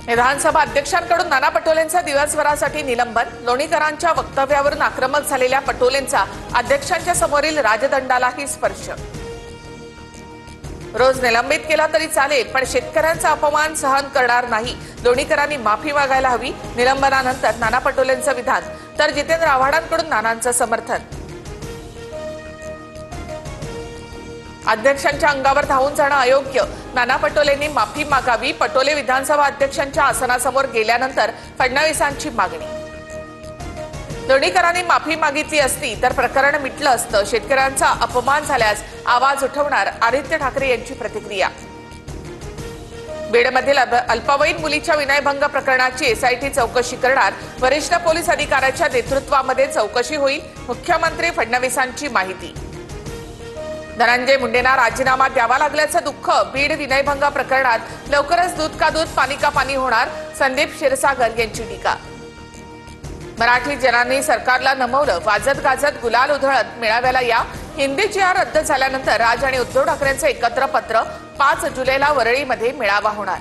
विधानसभा अध्यक्षांकडून नाना पटोलेंचं दिवसभरासाठी निलंबन। लोणीकरांच्या वक्तव्यावरून आक्रमक झालेल्या पटोलेंचा अध्यक्षांच्या समोरील राजदंडालाही स्पर्श। रोज निलंबित केला तरी चालेल, पण शेतकऱ्यांचा अपमान सहन करणार नाही। लोणीकरांनी माफी मागायला हवी। निलंबनानंतर नाना पटोलेंचं विधान, तर जितेंद्र आव्हाडांकडून नानांचं समर्थन। अध्यक्षांच्या अंगावर धावून जाणं अयोग्य, नाना पटोलेंनी माफी मागावी। पटोले विधानसभा अध्यक्षांच्या आसनासमोर गेल्यानंतर फडणवीसांची मागणी। लोणीकरांनी माफी मागितली असती तर प्रकरण मिटलं असतं। शेतकऱ्यांचा अपमान झाल्यास आवाज उठवणार, आदित्य ठाकरे यांची प्रतिक्रिया। बीडमधील अल्पवयीन मुलीच्या विनयभंग प्रकरणाची एसआयटी चौकशी करणार। वरिष्ठ पोलीस अधिकाऱ्याच्या नेतृत्वामध्ये चौकशी होईल। मुख्यमंत्री फडणवीसांची माहिती। धनंजय मुंडेंना राजीनामा द्यावा लागल्याचं दुःख। बीड विनयभंग प्रकरणात लवकरच दूध का दूध पाणी का पाणी होणार, संदीप क्षीरसागर यांची टीका। मराठी जनांनी सरकारला नमवलं, वाजत गाजत गुलाल उधळत मेळाव्याला या। हिंदी GR रद्द झाल्यानंतर राज आणि उद्धव ठाकरेंचं एकत्र पत्र। 5 जुलैला वरळीमध्ये मेळावा होणार।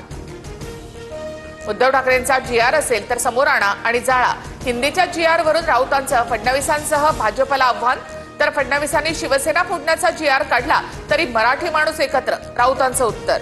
उद्धव ठाकरेंचा GR असेल तर समोर आणा आणि जाळा। हिंदीच्या GR वरून राऊतांचं फडणवीसांसह भाजपला आव्हान, तर फडणवीसांनी शिवसेना फोडण्याचा GR काढला तरी मराठी माणूस एकत्र, राऊतांचं उत्तर।